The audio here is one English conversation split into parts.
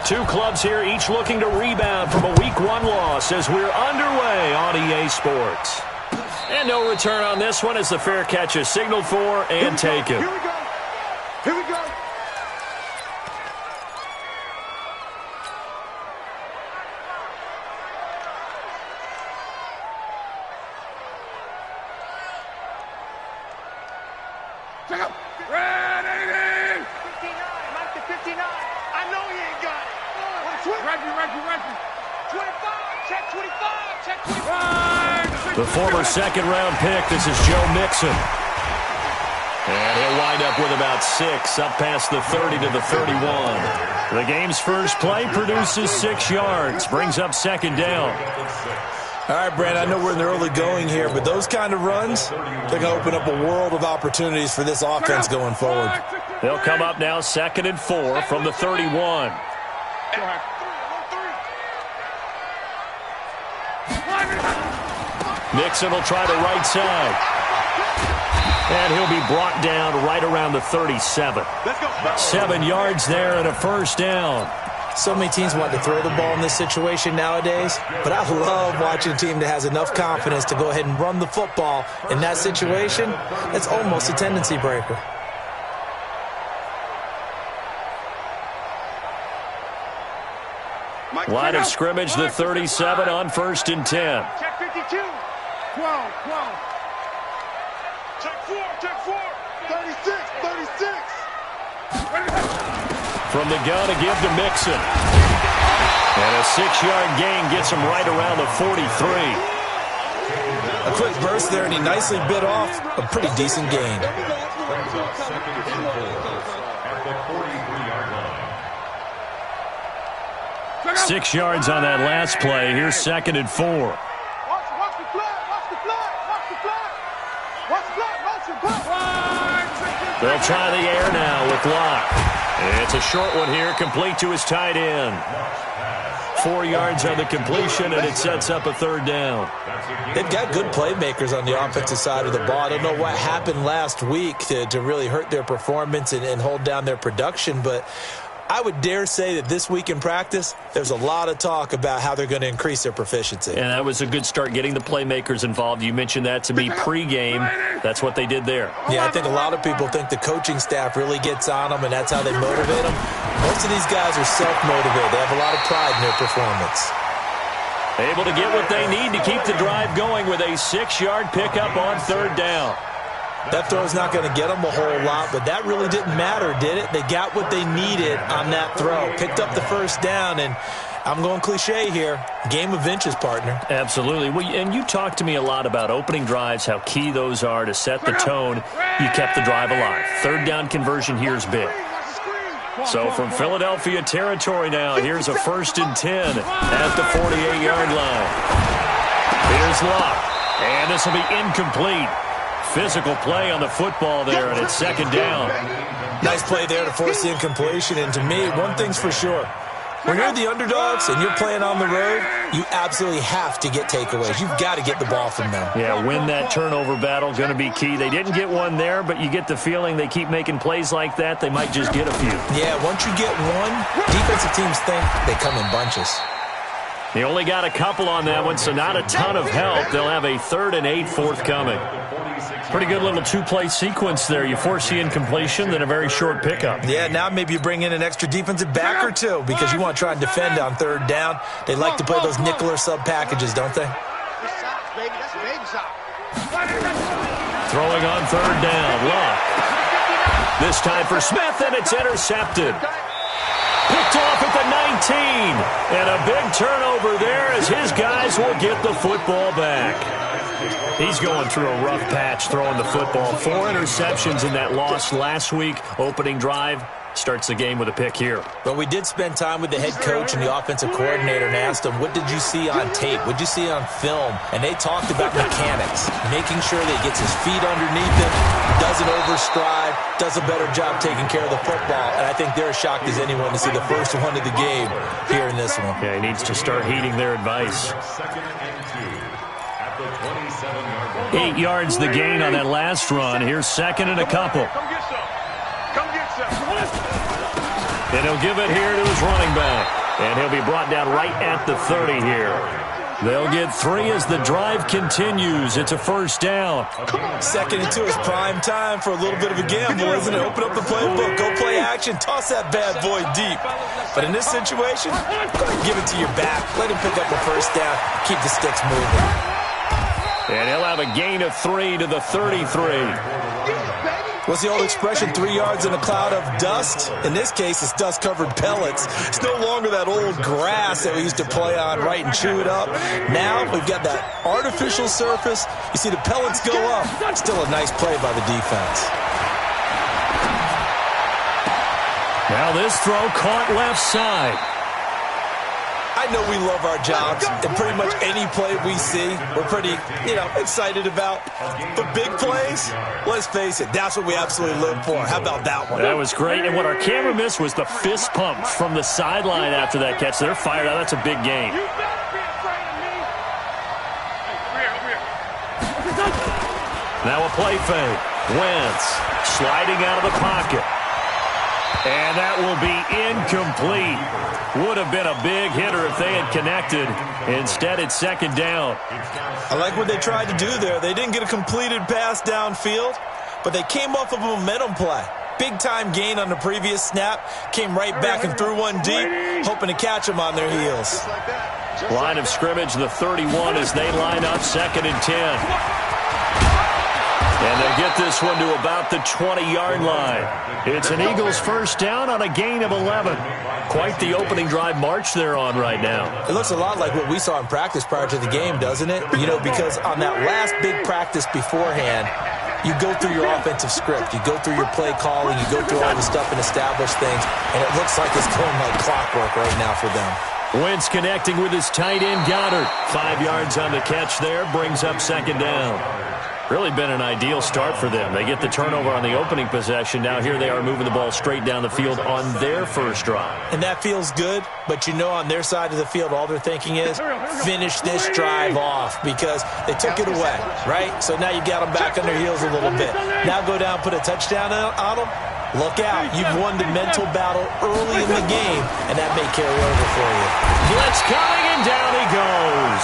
two clubs here, each looking to rebound from a Week 1 loss as we're underway on EA Sports. And no return on this one as the fair catch is signaled for and taken. Here we go. Here we go. Check out. Ready. 59. Mike to 59. I know he ain't got it. Reggie. 25. Check 25. Check 25. The former second-round pick, this is Joe Mixon. And he'll wind up with about 6, up past the 30 to the 31. The game's first play produces 6 yards, brings up second down. All right, Brandon, I know we're in the early going here, but those kind of runs, they're going to open up a world of opportunities for this offense going forward. They'll come up now 2nd and 4 from the 31. Mixon will try the right side. And he'll be brought down right around the 37. 7 yards there and a first down. So many teams want to throw the ball in this situation nowadays, but I love watching a team that has enough confidence to go ahead and run the football. In that situation, it's almost a tendency breaker. Line of scrimmage, the 37 on 1st and 10. Check 52. 12. Check 4. 36. From the gun, a give to Mixon. And a 6-yard gain gets him right around the 43. A quick burst there, and he nicely bit off a pretty decent gain. 6 yards on that last play. Here's 2nd and 4. Watch the flag. They'll try the air now with Locke. It's a short one here, complete to his tight end. 4 yards on the completion, and it sets up a 3rd down. They've got good playmakers on the offensive side of the ball. I don't know what happened last week to really hurt their performance and hold down their production, but I would dare say that this week in practice, there's a lot of talk about how they're going to increase their proficiency. And that was a good start, getting the playmakers involved. You mentioned that to me pregame. That's what they did there. Yeah, I think a lot of people think the coaching staff really gets on them, and that's how they motivate them. Most of these guys are self-motivated. They have a lot of pride in their performance. Able to get what they need to keep the drive going with a 6-yard pickup on 3rd down. That throw's not going to get them a whole lot, but that really didn't matter, did it? They got what they needed on that throw. Picked up the 1st down, and I'm going cliche here. Game of inches, partner. Absolutely. Well, and you talked to me a lot about opening drives, how key those are to set the tone. You kept the drive alive. 3rd down conversion here is big. So from Philadelphia territory now, here's a 1st and 10 at the 48-yard line. Here's Locke, and this will be incomplete. Physical play on the football there, and it's 2nd down. Nice play there to force the incompletion, and to me, one thing's for sure. When you're the underdogs and you're playing on the road, you absolutely have to get takeaways. You've got to get the ball from them. Yeah, win that turnover battle, going to be key. They didn't get one there, but you get the feeling they keep making plays like that, they might just get a few. Yeah, once you get one, defensive teams think they come in bunches. They only got a couple on that one, so not a ton of help. They'll have a 3rd and 8 forthcoming. Pretty good little 2-play sequence there. You force the incompletion, then a very short pickup. Yeah, now maybe you bring in an extra defensive back or two because you want to try and defend on 3rd down. They like to play those nickel or sub packages, don't they? Throwing on 3rd down. Locke. This time for Smith, and it's intercepted. Picked off at the 19. And a big turnover there as his guys will get the football back. He's going through a rough patch throwing the football. 4 interceptions in that loss last week. Opening drive starts the game with a pick here. But we did spend time with the head coach and the offensive coordinator and asked him, what did you see on tape? What did you see on film? And they talked about mechanics, making sure that he gets his feet underneath him, doesn't overstride, does a better job taking care of the football. And I think they're as shocked as anyone to see the first one of the game here in this one. Yeah, he needs to start heeding their advice. 8 yards the gain on that last run. Here's 2nd and a couple. And he'll give it here to his running back. And he'll be brought down right at the 30 here. They'll get 3 as the drive continues. It's a first down. 2nd and 2 is prime time for a little bit of a gamble, isn't it? Open up the playbook, go play action, toss that bad boy deep. But in this situation, go ahead and give it to your back. Let him pick up the first down. Keep the sticks moving. And he'll have a gain of 3 to the 33. What's the old expression, 3 yards in a cloud of dust? In this case, it's dust-covered pellets. It's no longer that old grass that we used to play on, right, and chew it up. Now we've got that artificial surface. You see the pellets go up. Still a nice play by the defense. Now this throw caught left side. I know we love our jobs, and pretty much any play we see, we're pretty, excited about. But big plays, let's face it, that's what we absolutely live for. How about that one? That was great, and what our camera missed was the fist pump from the sideline after that catch. They're fired out. That's a big gain. You better be afraid of me. Hey, over here. Now a play fake. Wentz sliding out of the pocket. And that will be incomplete. Would have been a big hitter if they had connected. Instead, it's 2nd down. I like what they tried to do there. They didn't get a completed pass downfield, but they came off of a momentum play. Big-time gain on the previous snap. Came right back and threw one deep, hoping to catch them on their heels. Line of scrimmage, the 31 as they line up 2nd and 10. And they'll get this one to about the 20-yard line. It's an Eagles first down on a gain of 11. Quite the opening drive march they're on right now. It looks a lot like what we saw in practice prior to the game, doesn't it? Because on that last big practice beforehand, you go through your offensive script. You go through your play calling. You go through all the stuff and establish things. And it looks like it's going like clockwork right now for them. Wentz connecting with his tight end, Goddard. 5 yards on the catch there, brings up 2nd down. Really been an ideal start for them. They get the turnover on the opening possession. Now here they are moving the ball straight down the field on their first drive. And that feels good, but on their side of the field, all they're thinking is finish this drive off because they took it away, right? So now you got them back on their heels a little bit. Now go down, put a touchdown on them. Look out. You've won the mental battle early in the game, and that may carry over for you. Blitz coming, and down he goes.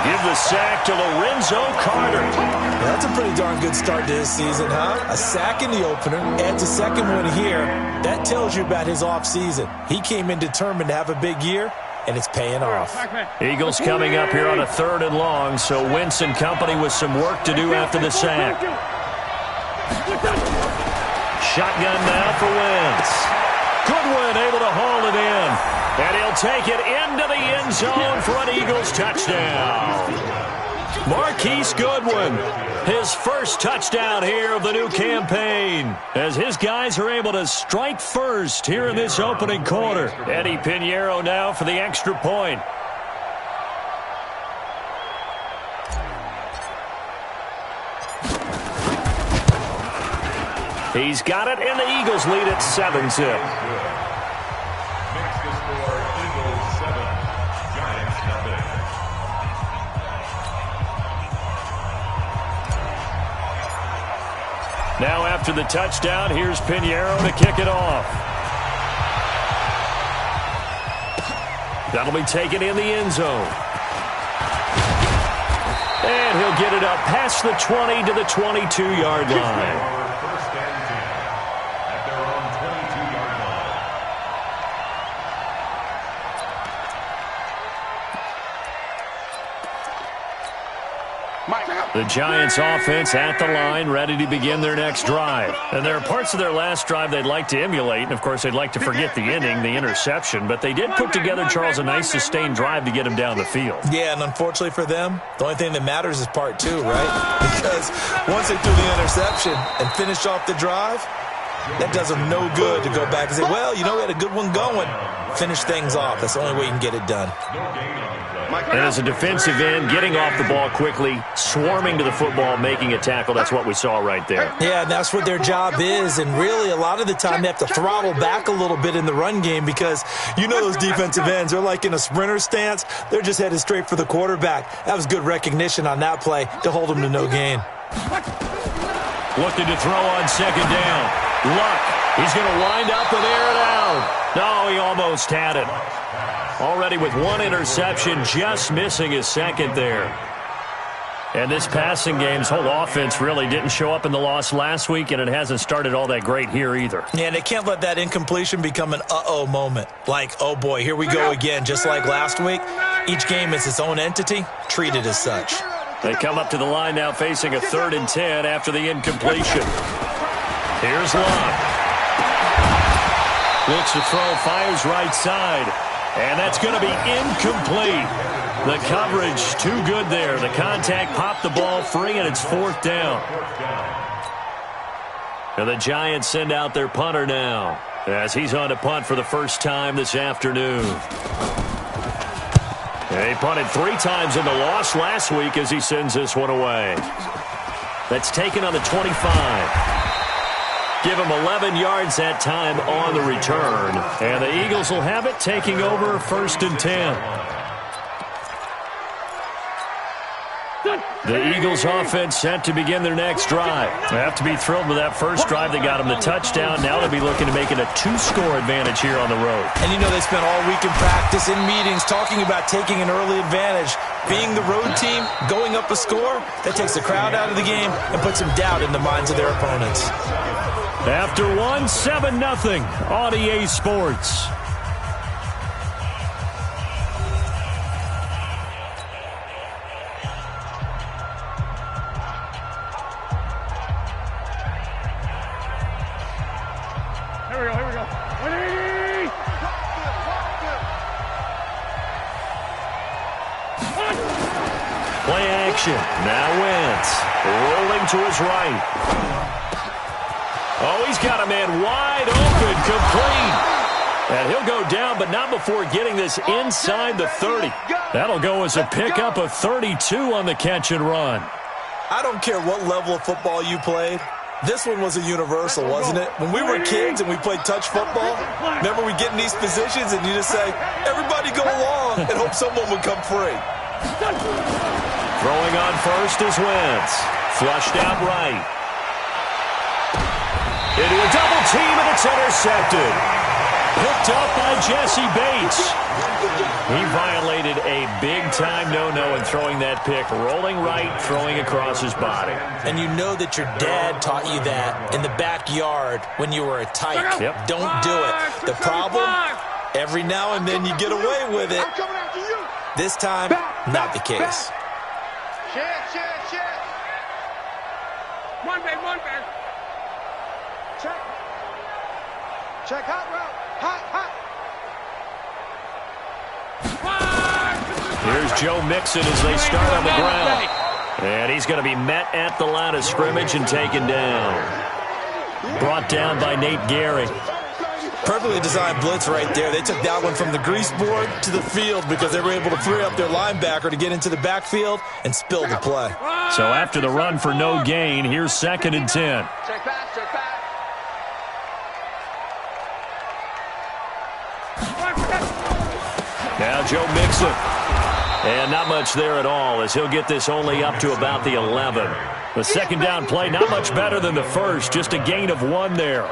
Give the sack to Lorenzo Carter. Yeah, that's a pretty darn good start to his season, huh? A sack in the opener, adds a second one here. That tells you about his offseason. He came in determined to have a big year, and it's paying off. Eagles coming up here on a 3rd and long, so Wentz and company with some work to do after the sack. Shotgun now for Wentz. Goodwin able to haul it in. And he'll take it into the end zone for an Eagles touchdown. Marquise Goodwin, his first touchdown here of the new campaign, as his guys are able to strike first here in this opening quarter. Eddie Pinheiro now for the extra point. He's got it, and the Eagles lead at 7-zip. Now after the touchdown, here's Pinheiro to kick it off. That'll be taken in the end zone. And he'll get it up past the 20 to the 22-yard line. The Giants offense at the line, ready to begin their next drive. And there are parts of their last drive they'd like to emulate, and of course they'd like to forget the inning, the interception, but they did put together, Charles, a nice sustained drive to get him down the field. Yeah, and unfortunately for them, the only thing that matters is part 2, right? Because once they threw the interception and finished off the drive, that does them no good to go back and say, well, we had a good one going. Finish things off. That's the only way you can get it done. And as a defensive end, getting off the ball quickly, swarming to the football, making a tackle, that's what we saw right there. Yeah, and that's what their job is. And really, a lot of the time, they have to throttle back a little bit in the run game because those defensive ends, they're like in a sprinter stance. They're just headed straight for the quarterback. That was good recognition on that play to hold them to no gain. Looking to throw on 2nd down. Luck. He's going to wind up and air it out. No, he almost had it. Already with one interception, just missing his second there. And this passing game's whole offense really didn't show up in the loss last week, and it hasn't started all that great here either. Yeah, and they can't let that incompletion become an uh-oh moment. Like, oh boy, here we go again, just like last week. Each game is its own entity, treated as such. They come up to the line now facing a 3rd and 10 after the incompletion. Here's Luck. Looks to throw, fires right side. And that's going to be incomplete. The coverage too good there. The contact popped the ball free, and it's 4th down. And the Giants send out their punter now as he's on to punt for the first time this afternoon. He punted 3 times in the loss last week as he sends this one away. That's taken on the 25. Give him 11 yards that time on the return. And the Eagles will have it, taking over 1st and 10. The Eagles offense set to begin their next drive. They have to be thrilled with that first drive. They got them the touchdown. Now they'll be looking to make it a 2-score advantage here on the road. And you know they spent all week in practice, in meetings, talking about taking an early advantage. Being the road team, going up a score, that takes the crowd out of the game and puts some doubt in the minds of their opponents. After 7-0 on EA Sports. Here we go. Ready? Play action. Now Wentz. Rolling to his right. Oh, he's got a man wide open, complete. And he'll go down, but not before getting this inside the 30. That'll go as a pickup of 32 on the catch and run. I don't care what level of football you played. This one was a universal, wasn't it? When we were kids and we played touch football, remember we get in these positions and you just say, everybody go along, and hope someone would come free. Throwing on first is Wentz. Flushed out right. Into a double team, and it's intercepted. Picked up by Jesse Bates. He violated a big-time no-no in throwing that pick. Rolling right, throwing across his body. And you know that your dad taught you that in the backyard when you were a tyke. Yep. Don't do it. The problem, every now and then you get away with it. This time, not the case. Shit. One back. Check hot route. Hot. Here's Joe Mixon as they start on the ground. And he's going to be met at the line of scrimmage and taken down. Brought down by Nate Gehry. Perfectly designed blitz right there. They took that one from the grease board to the field because they were able to free up their linebacker to get into the backfield and spill the play. So after the run for no gain, here's 2nd and 10. Check back. Now Joe Mixon. And not much there at all as he'll get this only up to about the 11. The second down play, not much better than the first. Just a gain of 1 there.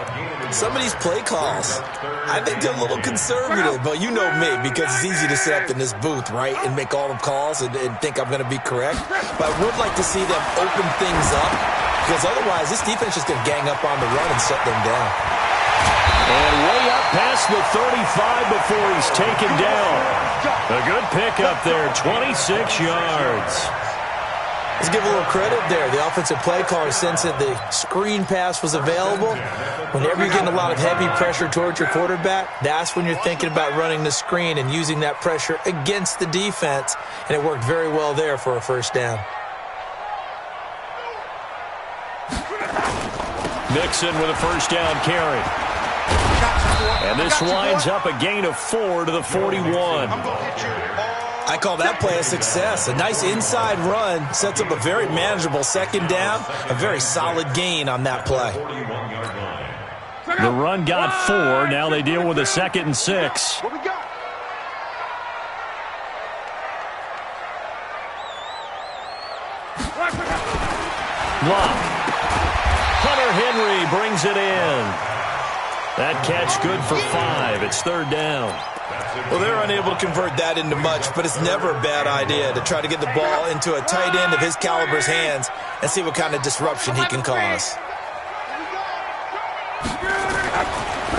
Some of these play calls, I think they're a little conservative, but you know me, because it's easy to sit up in this booth, right, and make all the calls and think I'm going to be correct. But I would like to see them open things up, because otherwise this defense is going to gang up on the run and shut them down. And way up past the 35 before he's taken down. A good pickup there, 26 yards. Let's give a little credit there. The offensive play caller sensed that the screen pass was available. Whenever you're getting a lot of heavy pressure towards your quarterback, that's when you're thinking about running the screen and using that pressure against the defense. And it worked very well there for a first down. Mixon with a first down carry. And this winds up a gain of 4 to the 41. I call that play a success. A nice inside run sets up a very manageable second down. A very solid gain on that play. The run got 4. Now they deal with a 2nd and 6. What we got? Luck. Hunter Henry brings it in. That catch good for 5. It's third down. Well, they're unable to convert that into much, but it's never a bad idea to try to get the ball into a tight end of his caliber's hands and see what kind of disruption he can cause.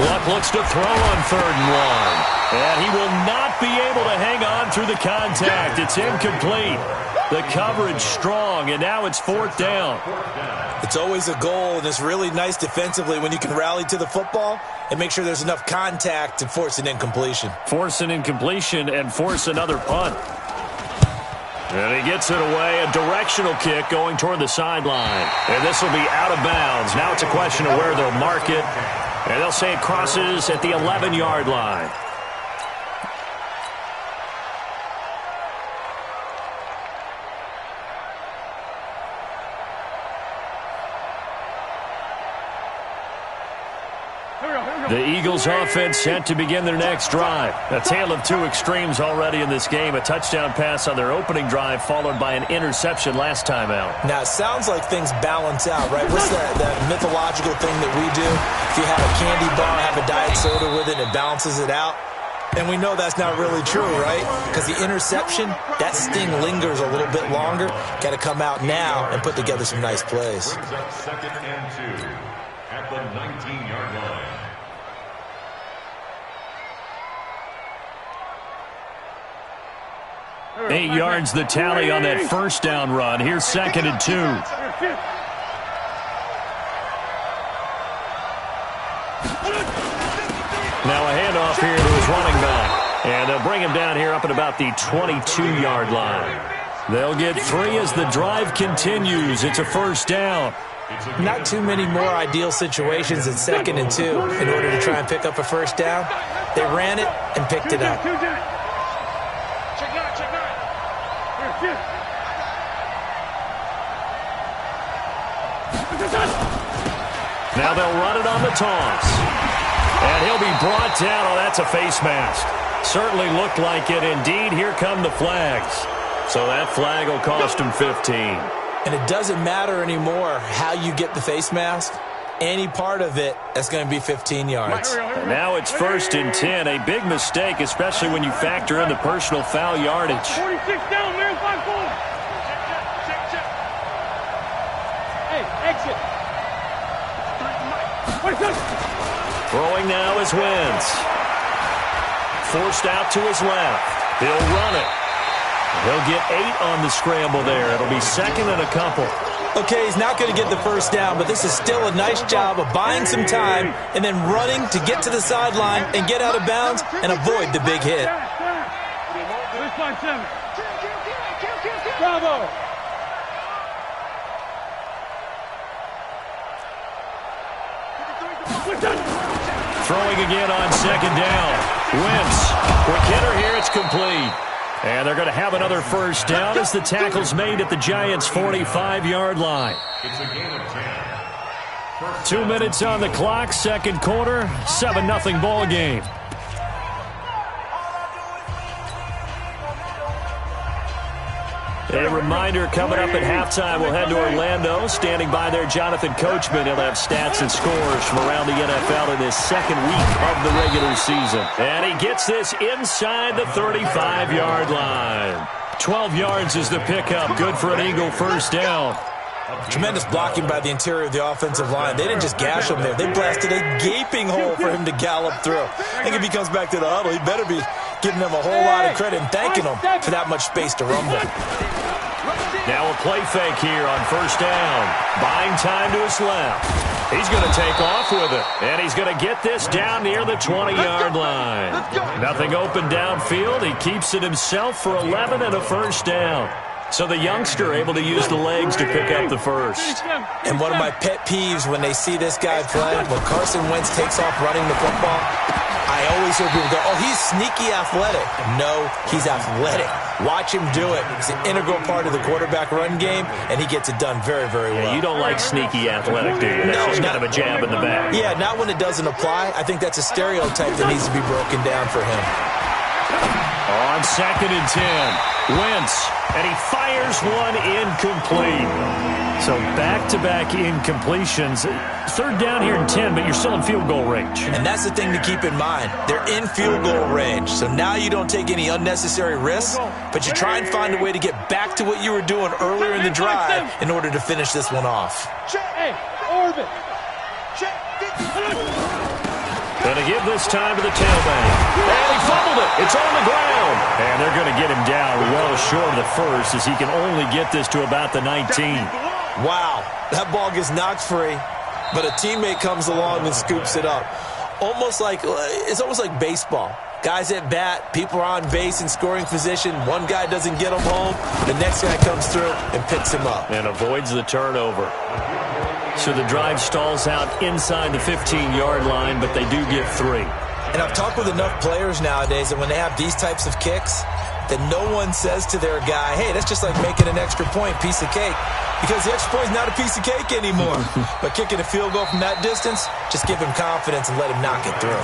Luck looks to throw on 3rd and 1. And he will not be able to hang on through the contact. It's incomplete. The coverage strong, and now it's 4th down. It's always a goal, and it's really nice defensively when you can rally to the football and make sure there's enough contact to force an incompletion. Force an incompletion and force another punt. And he gets it away, a directional kick going toward the sideline. And this will be out of bounds. Now it's a question of where they'll mark it. And they'll say it crosses at the 11-yard line. The Eagles offense set to begin their next drive. A tale of two extremes already in this game. A touchdown pass on their opening drive followed by an interception last time out. Now, it sounds like things balance out, right? What's that mythological thing that we do? If you have a candy bar, have a diet soda with it, it balances it out. And we know that's not really true, right? Because the interception, that sting lingers a little bit longer. Got to come out now and put together some nice plays. Brings up 2nd and 2 at the 19-yard line. 8 yards the tally on that first down run. Here's 2nd and 2. Now a handoff here to his running back. And they'll bring him down here up at about the 22-yard line. They'll get 3 as the drive continues. It's a first down. Not too many more ideal situations in 2nd and 2 in order to try and pick up a first down. They ran it and picked it up. Now they'll run it on the toss. And he'll be brought down. Oh, that's a face mask. Certainly looked like it. Indeed, here come the flags. So that flag will cost him 15. And it doesn't matter anymore how you get the face mask. Any part of it, that's going to be 15 yards. And now it's 1st and 10. A big mistake, especially when you factor in the personal foul yardage. 46 down, man. 5-4. Hey, exit. Throwing now is Wentz. Forced out to his left. He'll run it. He'll get 8 on the scramble there. It'll be 2nd and a couple. Okay, he's not going to get the first down, but this is still a nice job of buying some time and then running to get to the sideline and get out of bounds and avoid the big hit. Bravo. Throwing again on 2nd down. Wentz. Quick hitter here. It's complete. And they're going to have another first down as the tackle's made at the Giants' 45-yard line. It's a gain of 10. 2 minutes on the clock, 2nd quarter, 7-0 ball game. A reminder, coming up at halftime, we'll head to Orlando. Standing by there, Jonathan Coachman. He'll have stats and scores from around the NFL in his 2nd week of the regular season. And he gets this inside the 35-yard line. 12 yards is the pickup. Good for an Eagle first down. Tremendous blocking by the interior of the offensive line. They didn't just gash him there. They blasted a gaping hole for him to gallop through. I think if he comes back to the huddle, he better be giving them a whole lot of credit and thanking them for that much space to rumble. Now a play fake here on first down. Buying time to his left. He's going to take off with it. And he's going to get this down near the 20-yard line. Nothing open downfield. He keeps it himself for 11 and a first down. So the youngster able to use the legs to pick up the first. And one of my pet peeves when they see this guy play, when Carson Wentz takes off running the football, I always hear people go, oh, he's sneaky athletic. No, he's athletic. Watch him do it. It's an integral part of the quarterback run game, and he gets it done very, very well. Yeah, you don't like sneaky athletic, do you? That's just kind of a jab in the back. Yeah, not when it doesn't apply. I think that's a stereotype that needs to be broken down for him. On 2nd and 10, Wentz, and he fires one incomplete. So back-to-back incompletions. Third down here in 10, but you're still in field goal range. And that's the thing to keep in mind. They're in field goal range. So now you don't take any unnecessary risks, but you try and find a way to get back to what you were doing earlier in the drive in order to finish this one off. Hey, orbit. Going to give this time to the tailback. And he fumbled it. It's on the ground. And they're going to get him down well short of the first as he can only get this to about the 19. Wow, that ball gets knocked free, but a teammate comes along and scoops it up. It's almost like baseball. Guys at bat, people are on base in scoring position. One guy doesn't get him home. The next guy comes through and picks him up. And avoids the turnover. So the drive stalls out inside the 15-yard line, but they do get 3. And I've talked with enough players nowadays that when they have these types of kicks, that no one says to their guy, hey, that's just like making an extra point, piece of cake. Because the extra point is not a piece of cake anymore. But kicking a field goal from that distance, just give him confidence and let him knock it through.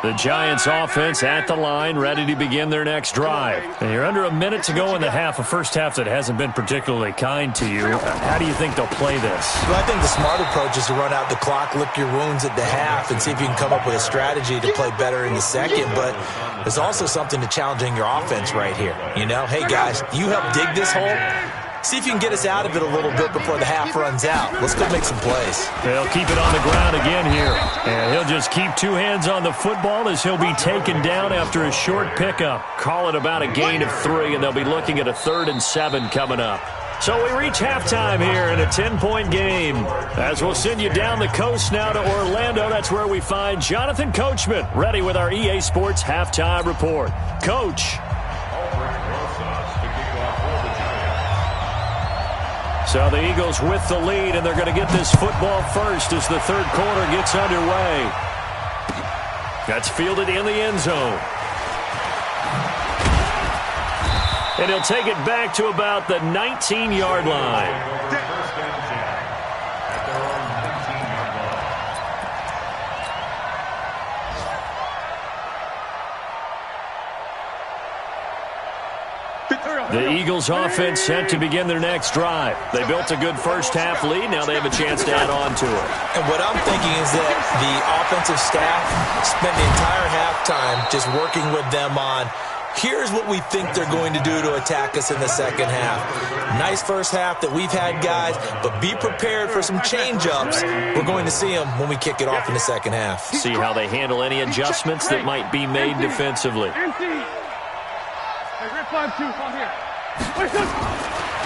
The Giants offense at the line, ready to begin their next drive. And you're under a minute to go in the half, a first half that hasn't been particularly kind to you. How do you think they'll play this? Well, I think the smart approach is to run out the clock, lick your wounds at the half, and see if you can come up with a strategy to play better in the second. But there's also something to challenging your offense right here. You know, hey, guys, you help dig this hole. See if you can get us out of it a little bit before the half runs out. Let's go make some plays. They'll keep it on the ground again here. And he'll just keep 2 hands on the football as he'll be taken down after a short pickup. Call it about a gain of 3, and they'll be looking at a 3rd and 7 coming up. So we reach halftime here in a 10-point game. As we'll send you down the coast now to Orlando, that's where we find Jonathan Coachman, ready with our EA Sports Halftime Report. Coach. So the Eagles with the lead, and they're going to get this football first as the third quarter gets underway. That's fielded in the end zone. And he'll take it back to about the 19-yard line. The Eagles offense set to begin their next drive. They built a good first half lead. Now they have a chance to add on to it. And what I'm thinking is that the offensive staff spent the entire halftime just working with them on, here's what we think they're going to do to attack us in the second half. Nice first half that we've had, guys, but be prepared for some change-ups. We're going to see them when we kick it off in the second half. See how they handle any adjustments that might be made defensively.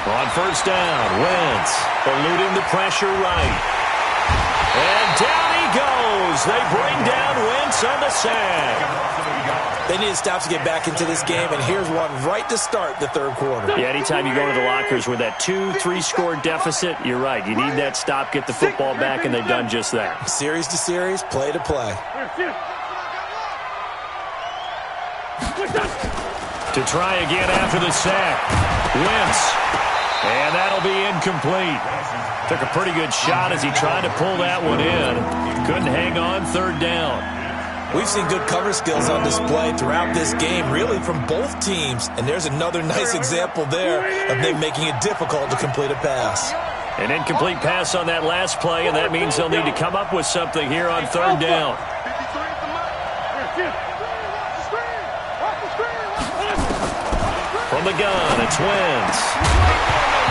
On first down, Wentz eluding the pressure right. And down he goes. They bring down Wentz on the sack. They need to stop to get back into this game, and here's one right to start the third quarter. Yeah, anytime you go to the lockers with that 2-3 score deficit, you're right. You need that stop, get the football back, and they've done just that. Series to series, play to play. To try again after the sack. Wentz. And that'll be incomplete. Took a pretty good shot as he tried to pull that one in. Couldn't hang on third down. We've seen good cover skills on display throughout this game, really from both teams. And there's another nice example there of them making it difficult to complete a pass. An incomplete pass on that last play, and that means they'll need to come up with something here on third down. From the gun, it's Wentz.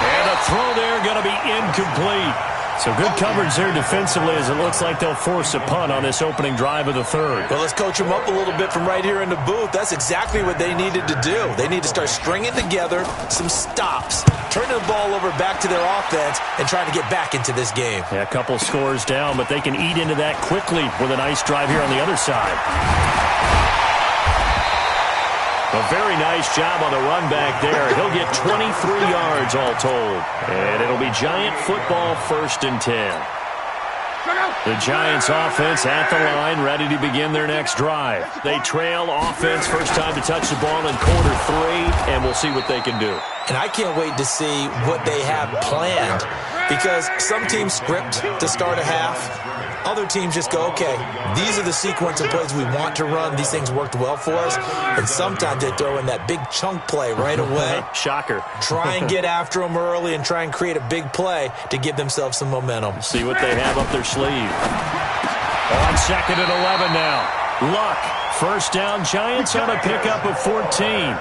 And a throw there going to be incomplete. So good coverage there defensively as it looks like they'll force a punt on this opening drive of the third. Well, let's coach them up a little bit from right here in the booth. That's exactly what they needed to do. They need to start stringing together some stops, turning the ball over back to their offense, and trying to get back into this game. Yeah, a couple scores down, but they can eat into that quickly with a nice drive here on the other side. A very nice job on the run back there. He'll get 23 yards all told. And it'll be Giant football 1st and 10. The Giants offense at the line, ready to begin their next drive. They trail offense, first time to touch the ball in quarter 3, and we'll see what they can do. And I can't wait to see what they have planned, because some teams script to start a half. other teams just go, okay, these are the sequence of plays we want to run. These things worked well for us. And sometimes they throw in that big chunk play right away. Shocker. Try and get after them early and try and create a big play to give themselves some momentum. See what they have up their sleeve. On 2nd and 11 now. Luck. First down, Giants on a pickup of 14.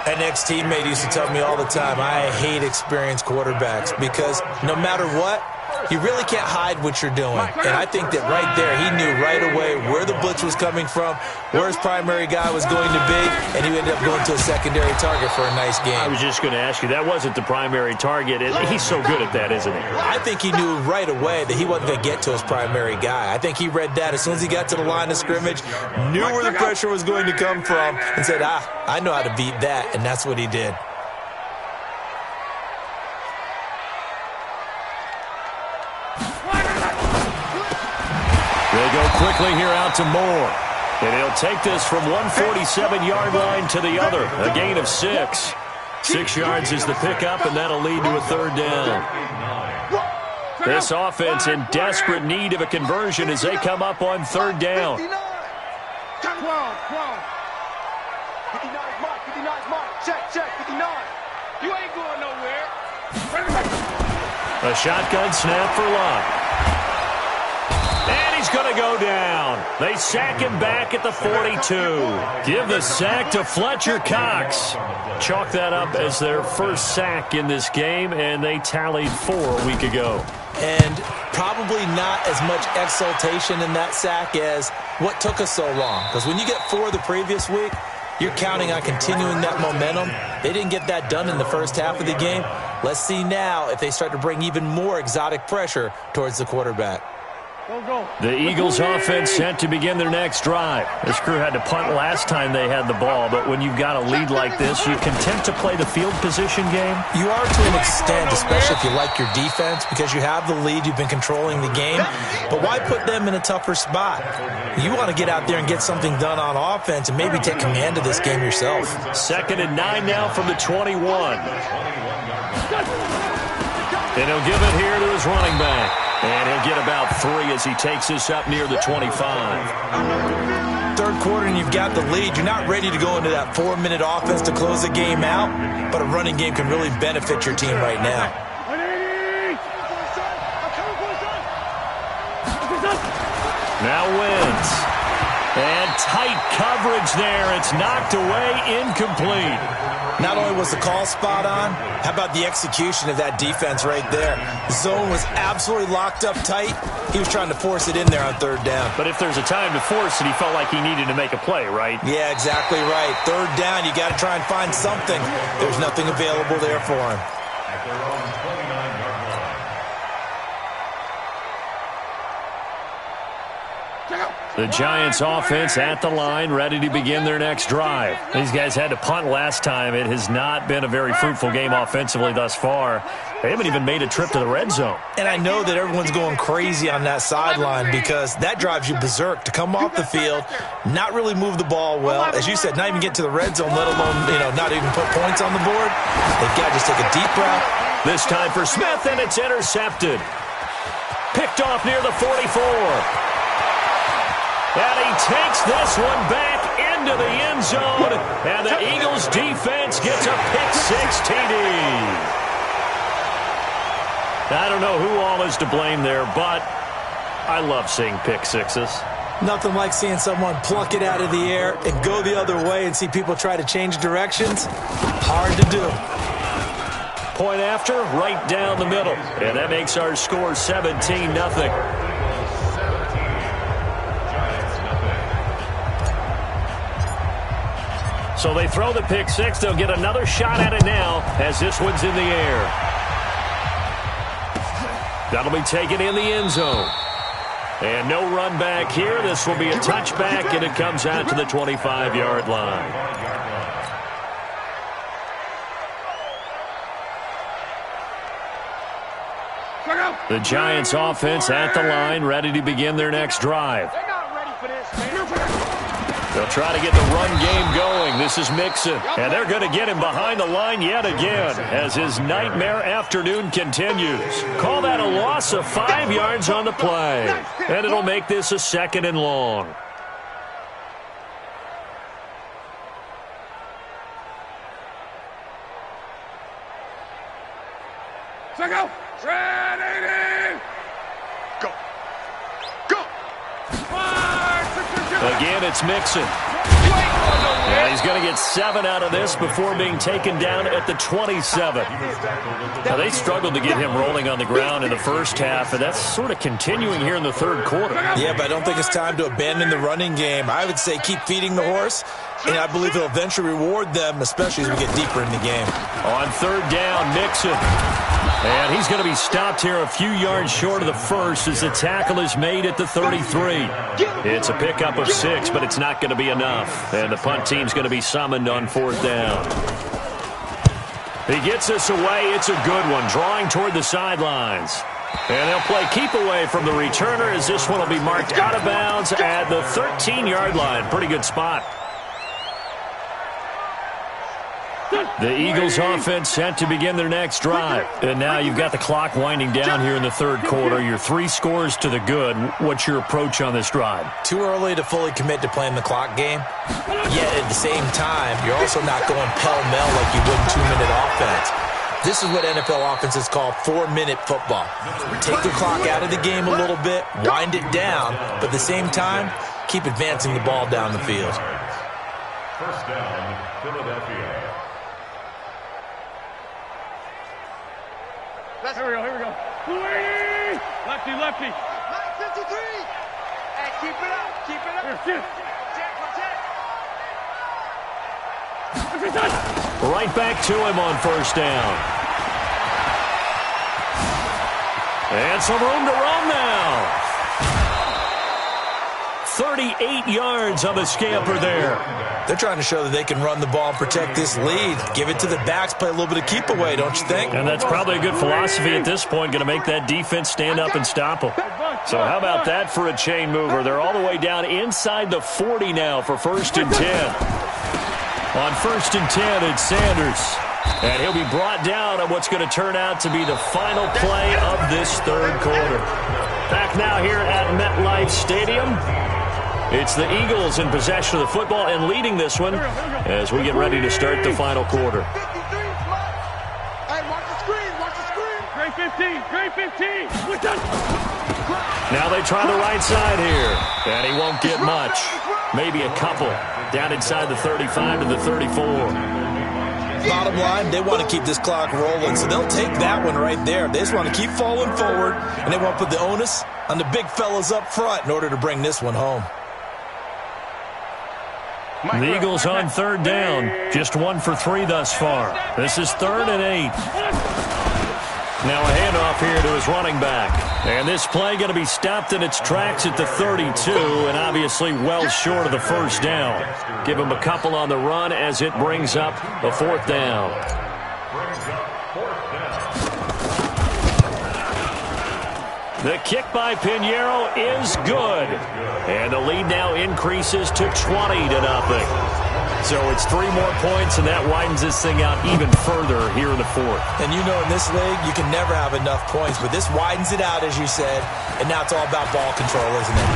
An ex-teammate used to tell me all the time, I hate experienced quarterbacks because no matter what, you really can't hide what you're doing. And I think that right there, he knew right away where the blitz was coming from, where his primary guy was going to be, and he ended up going to a secondary target for a nice game. I was just going to ask you, that wasn't the primary target. He's so good at that, isn't he? I think he knew right away that he wasn't going to get to his primary guy. I think he read that as soon as he got to the line of scrimmage, knew where the pressure was going to come from, and said, I know how to beat that, and that's what he did. They go quickly here out to Moore. And he'll take this from 147-yard line to the other. A gain of 6. 6 yards is the pickup, and that'll lead to a 3rd down. This offense in desperate need of a conversion as they come up on 3rd down. 59 mark, 59 mark. Check, 59. You ain't going nowhere. A shotgun snap for Luck. And he's going to go down. They sack him back at the 42. Give the sack to Fletcher Cox. Chalk that up as their first sack in this game, and they tallied 4 a week ago. And probably not as much exultation in that sack as what took us so long. Because when you get 4 the previous week, you're counting on continuing that momentum. They didn't get that done in the first half of the game. Let's see now if they start to bring even more exotic pressure towards the quarterback. The Eagles offense set to begin their next drive. This crew had to punt last time they had the ball, but when you've got a lead like this, you content to play the field position game? You are to an extent, especially if you like your defense, because you have the lead, you've been controlling the game. But why put them in a tougher spot? You want to get out there and get something done on offense and maybe take command of this game yourself. 2nd and 9 now from the 21. And he'll give it here to his running back. And he'll get about 3 as he takes this up near the 25. 3rd quarter and you've got the lead. You're not ready to go into that 4-minute offense to close the game out, but a running game can really benefit your team right now. Now wins. And tight coverage there. It's knocked away, incomplete. Not only was the call spot on, how about the execution of that defense right there? The zone was absolutely locked up tight. He was trying to force it in there on 3rd down. But if there's a time to force it, he felt like he needed to make a play, right? Yeah, exactly right. 3rd down, you got to try and find something. There's nothing available there for him. At their own 29-yard line. The Giants offense at the line, ready to begin their next drive. These guys had to punt last time. It has not been a very fruitful game offensively thus far. They haven't even made a trip to the red zone. And I know that everyone's going crazy on that sideline because that drives you berserk to come off the field, not really move the ball well. As you said, not even get to the red zone, let alone, not even put points on the board. They've got to just take a deep breath. This time for Smith, and it's intercepted. Picked off near the 44. And he takes this one back into the end zone, and the Eagles defense gets a pick-6 TD. I don't know who all is to blame there, but I love seeing pick-6s. Nothing like seeing someone pluck it out of the air and go the other way and see people try to change directions. Hard to do. Point after, right down the middle. And that makes our score 17-0. So they throw the pick-6. They'll get another shot at it now as this one's in the air. That'll be taken in the end zone. And no run back here. This will be a touchback, and it comes out to the 25-yard line. The Giants offense at the line, ready to begin their next drive. They're not ready for this, man. They'll try to get the run game going. This is Mixon. And they're going to get him behind the line yet again as his nightmare afternoon continues. Call that a loss of 5 yards on the play. And it'll make this a 2nd and long. Go. Ready. Go. Go. Again, it's Mixon. And he's going to get 7 out of this before being taken down at the 27. Now, they struggled to get him rolling on the ground in the first half, and that's sort of continuing here in the third quarter. Yeah, but I don't think it's time to abandon the running game. I would say keep feeding the horse, and I believe it'll eventually reward them, especially as we get deeper in the game. On 3rd down, Mixon. And he's going to be stopped here a few yards short of the first as the tackle is made at the 33. It's a pickup of 6, but it's not going to be enough. And the punt team's going to be summoned on 4th down. He gets this away. It's a good one, drawing toward the sidelines. And they'll play keep away from the returner as this one will be marked out of bounds at the 13-yard line. Pretty good spot. The Eagles offense set to begin their next drive. And now you've got the clock winding down here in the third quarter. Your 3 scores to the good. What's your approach on this drive? Too early to fully commit to playing the clock game. Yet at the same time, you're also not going pell-mell like you would in 2-minute offense. This is what NFL offenses call 4-minute football. Take the clock out of the game a little bit, wind it down, but at the same time, keep advancing the ball down the field. 1st down, Philadelphia. Here we go. Lefty. 53. Hey, keep it up. Here. Check. Right back to him on 1st down. And some room to run now. 38 yards on the scamper there. They're trying to show that they can run the ball and protect this lead. Give it to the backs, play a little bit of keep away, don't you think? And that's probably a good philosophy at this point, going to make that defense stand up and stop them. So how about that for a chain mover? They're all the way down inside the 40 now for 1st and 10. On 1st and 10, it's Sanders. And he'll be brought down on what's going to turn out to be the final play of this third quarter. Back now here at MetLife Stadium. It's the Eagles in possession of the football and leading this one as we get ready to start the final quarter. Hey, watch the screen. Great 15. Now they try the right side here, and he won't get much. Maybe a couple. Down inside the 35 to the 34. Bottom line, they want to keep this clock rolling, so they'll take that one right there. They just want to keep falling forward, and they want to put the onus on the big fellas up front in order to bring this one home. The Eagles on 3rd down. Just 1 for 3 thus far. This is 3rd and 8. Now a handoff here to his running back. And this play going to be stopped in its tracks at the 32, and obviously well short of the 1st down. Give him a couple on the run as it brings up a 4th down. The kick by Pinheiro is good. And the lead now increases to 20-0. So it's 3 more points, and that widens this thing out even further here in the 4th. And you know in this league, you can never have enough points, but this widens it out, as you said, and now it's all about ball control, isn't it?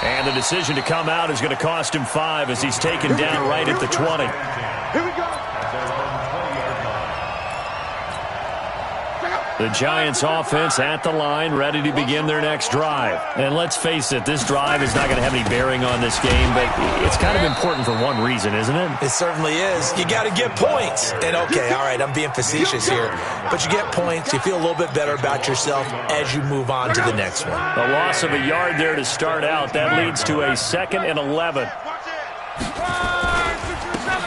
And the decision to come out is going to cost him 5 as he's taken down right at the 20. Here we go. The Giants offense at the line, ready to begin their next drive. And let's face it, this drive is not going to have any bearing on this game, but it's kind of important for one reason, isn't it? It certainly is. You got to get points. And okay, all right, I'm being facetious here, but you get points, you feel a little bit better about yourself as you move on to the next one. A loss of a yard there to start out. That leads to a 2nd and 11.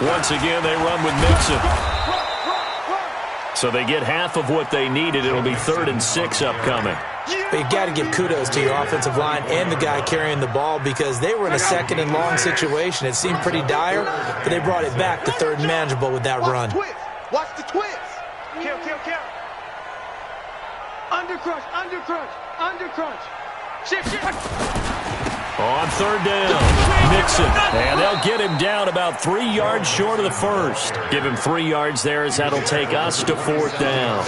Once again, they run with Mixon. So they get half of what they needed. It'll be 3rd and 6 upcoming. But you got to give kudos to your offensive line and the guy carrying the ball because they were in a 2nd and long situation. It seemed pretty dire, but they brought it back to 3rd and manageable with that run. Watch the twist. Kill. Undercrunch. Shift. On 3rd down, Mixon. And they'll get him down about 3 yards short of the first. Give him 3 yards there as that'll take us to 4th down.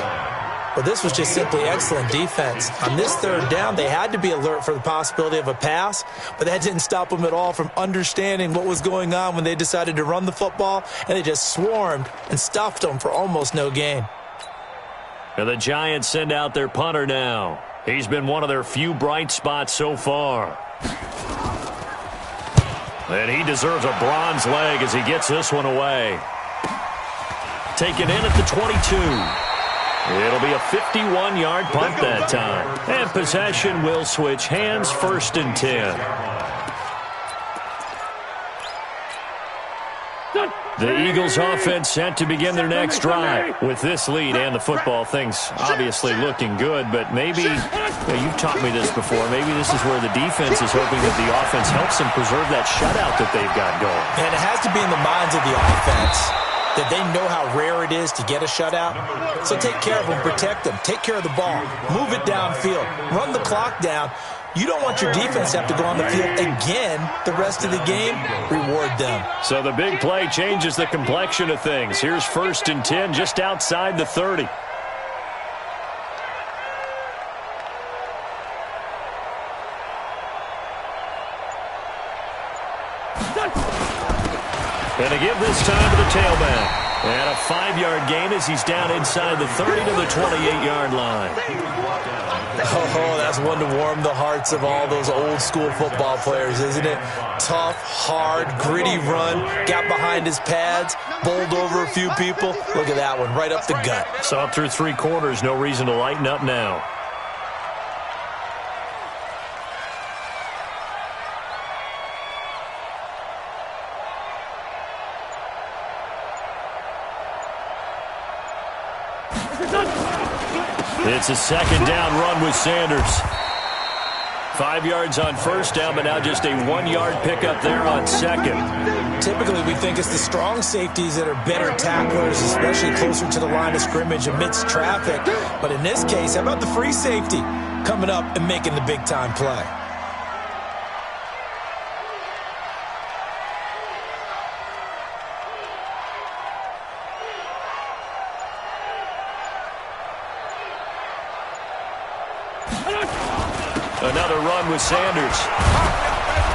Well, this was just simply excellent defense. On this 3rd down, they had to be alert for the possibility of a pass, but that didn't stop them at all from understanding what was going on when they decided to run the football, and they just swarmed and stuffed them for almost no gain. And the Giants send out their punter now. He's been one of their few bright spots so far. And he deserves a bronze leg as he gets this one away. Taken in at the 22. It'll be a 51-yard punt that time. And possession will switch hands, 1st and 10. The Eagles offense set to begin their next drive. With this lead and the football, things obviously looking good, but maybe, you've taught me this before, maybe this is where the defense is hoping that the offense helps them preserve that shutout that they've got going. And it has to be in the minds of the offense that they know how rare it is to get a shutout. So take care of them, protect them, take care of the ball, move it downfield, run the clock down. You don't want your defense to have to go on the field again the rest of the game. Reward them. So the big play changes the complexion of things. Here's 1st and 10 just outside the 30. And to give this time to the tailback. And a 5-yard gain as he's down inside the 30 to the 28-yard line. Oh, that's one to warm the hearts of all those old-school football players, isn't it? Tough, hard, gritty run, got behind his pads, bowled over a few people. Look at that one, right up the gut. So up through 3 quarters, no reason to lighten up now. It's a 2nd down run with Sanders. 5 yards on 1st down, but now just a 1-yard pickup there on 2nd. Typically, we think it's the strong safeties that are better tacklers, especially closer to the line of scrimmage amidst traffic. But in this case, how about the free safety coming up and making the big-time play? Another run with Sanders.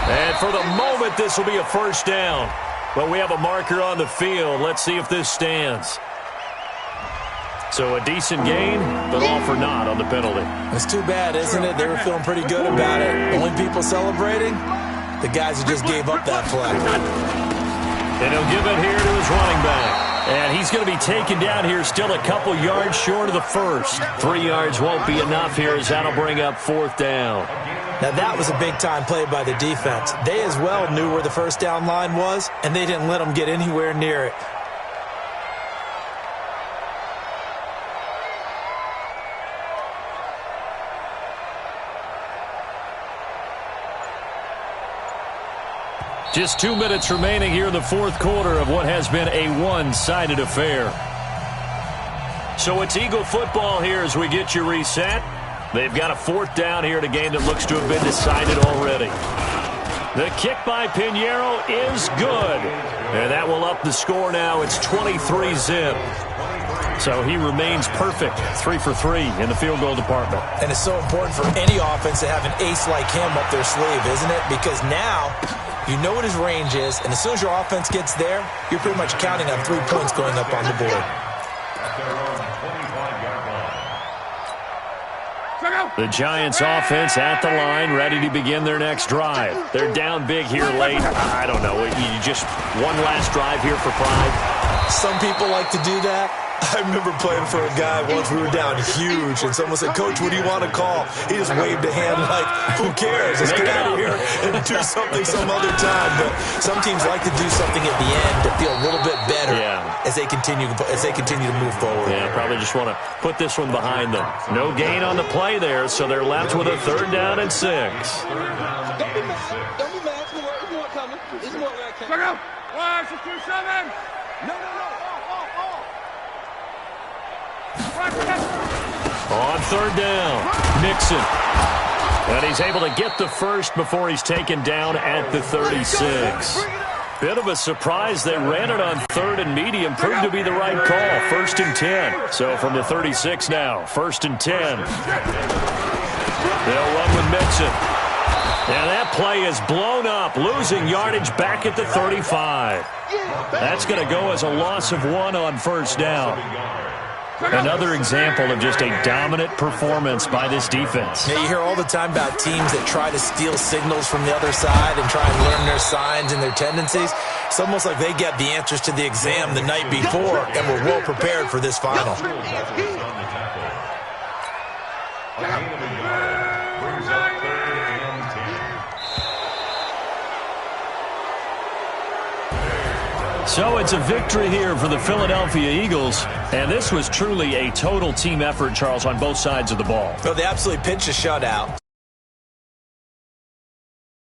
And for the moment, this will be a 1st down. But we have a marker on the field. Let's see if this stands. So a decent gain, but all for naught on the penalty. It's too bad, isn't it? They were feeling pretty good about it. Only people celebrating? The guys who just gave up that play. And he'll give it here to his running back. And he's going to be taken down here still a couple yards short of the 1st. 3 yards won't be enough here as that'll bring up 4th down. Now that was a big-time play by the defense. They as well knew where the 1st down line was, and they didn't let them get anywhere near it. Just 2 minutes remaining here in the 4th quarter of what has been a one-sided affair. So it's Eagle football here as we get you reset. They've got a 4th down here in a game that looks to have been decided already. The kick by Pinheiro is good. And that will up the score now. It's 23-zip. So he remains perfect, 3 for 3 in the field goal department. And it's so important for any offense to have an ace like him up their sleeve, isn't it? Because now you know what his range is, and as soon as your offense gets there, you're pretty much counting on 3 points going up on the board. The Giants offense at the line, ready to begin their next drive. They're down big here late. I don't know. You just one last drive here for pride. Some people like to do that. I remember playing for a guy once. We were down huge, and someone said, "Coach, what do you want to call?" He just waved a hand like, "Who cares? Let's get out of here and do something some other time." But some teams like to do something at the end to feel a little bit better as they continue to move forward. Yeah, probably just want to put this one behind them. No gain on the play there, so they're left with a 3rd down and 6. Don't be mad. Don't be mad. It's more coming. It's more coming. Check out. 1, 6, 2, 7. No. On 3rd down, Mixon. And he's able to get the first before he's taken down at the 36. Bit of a surprise. They ran it on 3rd and medium. Proved to be the right call. 1st and 10. So from the 36 now, 1st and 10. They'll run with Mixon. And that play is blown up, losing yardage back at the 35. That's going to go as a loss of 1 on 1st down. Another example of just a dominant performance by this defense. Yeah, you hear all the time about teams that try to steal signals from the other side and try and learn their signs and their tendencies. It's almost like they got the answers to the exam the night before and were well prepared for this final. So it's a victory here for the Philadelphia Eagles, and this was truly a total team effort, Charles, on both sides of the ball. Well, they absolutely pitched a shutout.